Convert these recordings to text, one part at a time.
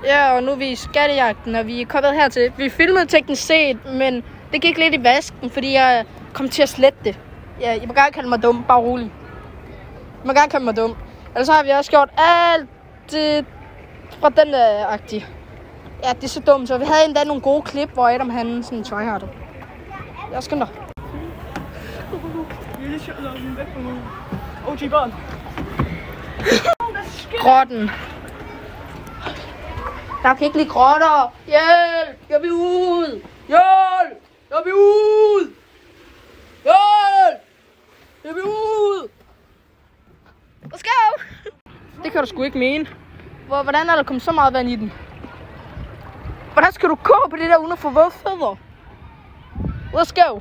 Ja, og nu er vi i skattejagten, og vi er kommet hertil. Vi filmede teknisk set, men det gik lidt i vasken, fordi jeg kom til at slette det. Ja, I må gerne kalde mig dum, bare rolig. I må gerne kalde mig dum. Ellers har vi også gjort alt det fra den der-agtige. Ja, det er så dumt, så vi havde endda nogle gode klip, hvor Adam han sådan tryhardede. Jeg skynder dig. Grotten. Der kan ikke lide grotter. Hjælp! Jeg vil ud! Hjælp! Jeg vil ud! Hjælp! Jeg vil ud! Let's go! Det kan du sgu ikke mene. Hvordan er der kommet så meget vand i den? Hvordan skal du gå på det der uden at få våde fødder? Let's go!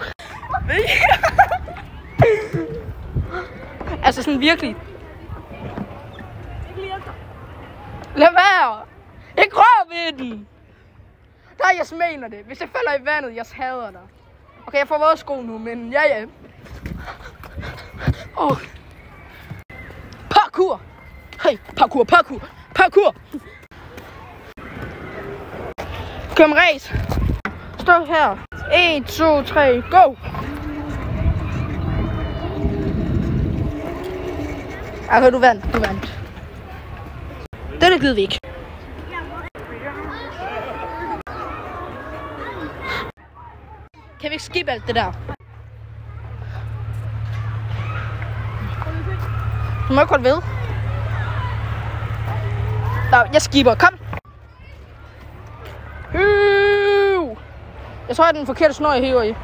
Altså sådan virkelig. Lad være! Ikke rør ved den! Der jeg mener det. Hvis jeg falder i vandet, jeg hader dig. Okay, jeg får våde sko nu, men ja. Parkour! Hey, parkour! Kør med race. Stå her. 1, 2, 3, go! Okay, du vandt. Det gider vi ikke. Kan vi ikke skippe alt det der? Du må ikke holde ved. Nå, jeg skipper. Kom! Jeg tror, det er den forkerte snor, jeg hiver i.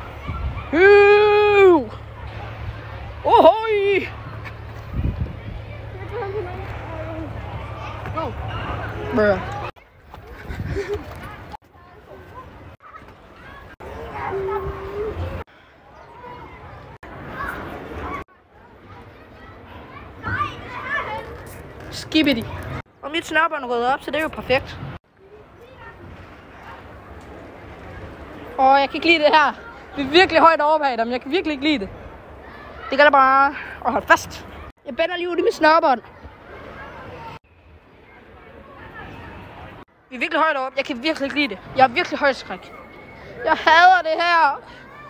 Ohoj! Bruh. Skibbidi. Og mit snørbånd er ryddet op, så det er jo perfekt. Jeg kan ikke lide det her. Det er virkelig højt over bag dem. Jeg kan virkelig ikke lide det. Det gælder bare at holde fast. Jeg bænder lige ud i mit snørbånd. Vi er virkelig højt over. Jeg kan virkelig ikke lide det. Jeg har virkelig højdeskræk. Jeg hader det her.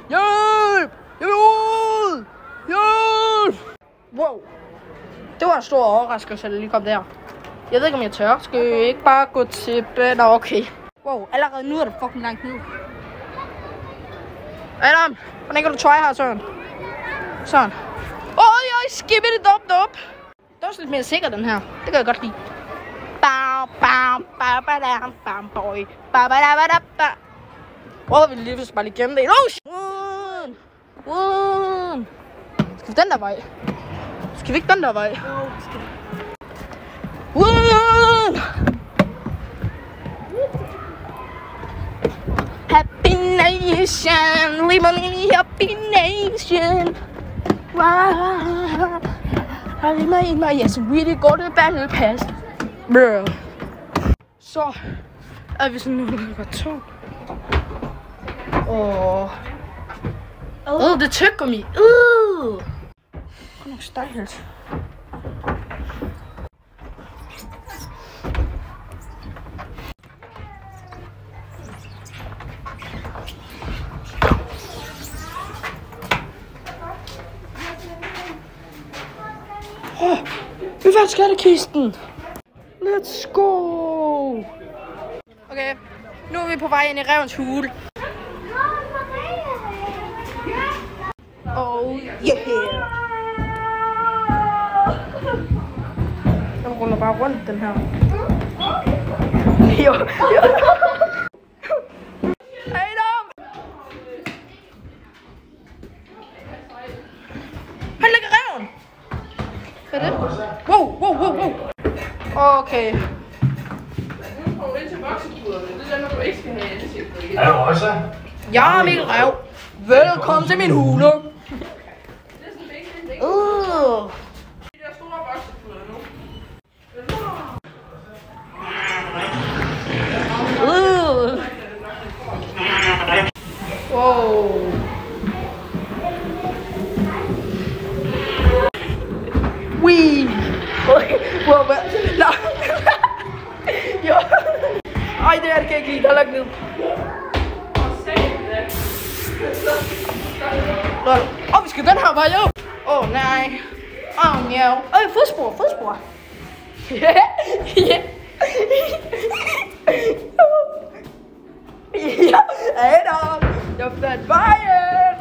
Hjælp! Jeg vil ud! Hjælp! Wow. Det var en stor overraskelse, at det lige kom der. Jeg ved ikke, om jeg tør. Skal vi ikke bare gå til bed? Okay. Wow, allerede nu er det fucking langt ned. Adam, hvordan kan du try her, sådan? Sådan. Jeg skipper det dumt op. Det er også lidt mere sikker, den her. Det kan jeg godt lide. Vi lige pludselig bare lige gemme det. Skal vi den der vej? Skal vi ikke den der vej? Happy nation, we believe happy nation. Wow, yes, really go to the battle pass. Bro. Så er vi sådan nu på 2. Det tykker mig. Kom nok stejlt. Vi fandt skattekisten. Let's go. Okay, nu er vi på vej ind i rævens hule. Oh yeah. Den ruller bare rundt, den her. Jo. Adam! Han lægger ræven! Hvad er det? Wow. Okay. Nu kommer vi ind til voksenpuderne. Det er den, du ikke skal have ansigtet. Er du også? Jeg er Mikkel Ræv. Velkommen til min hule. Det er sådan en bæk, ikke? De der store voksenpuder nu. Wow. Wee. Wow, no. Ej, det kan jeg ikke lide. Der er lagt ned. Lol. Vi skal den her vej op. Nej. Mjau. Fodspor. Ja. Adam, jeg fandt vejen.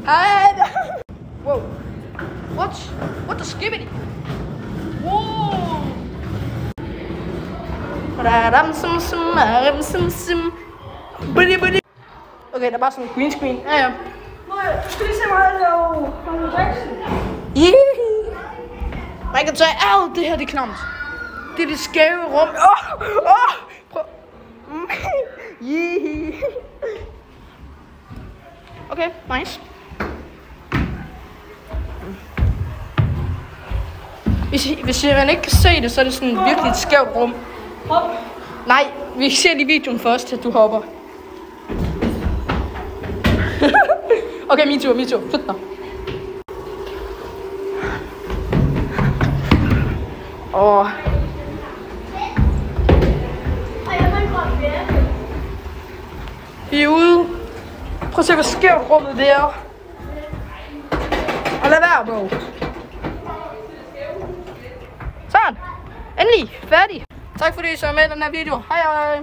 Adam. Wow. What the skibbity? Wow. Okay, der er bare sådan en green screen. Ja. Du skal lige se mig lave Michael Jackson. Michael Jackson. Det her det er klamt. Det er det skæve rum. Prøv. Okay, nice. Hvis man ikke kan se det, så er det sådan virkelig et skævt rum. Hop. Nej, vi ser lige videoen først, at du hopper. Okay, min tur. Flyt dig. Vi er ude. Prøv at se, hvor skævt rummet det er. Og lad være, bro. Sådan. Endelig. Færdig. Tak fordi I så med i den her video. Hej hej.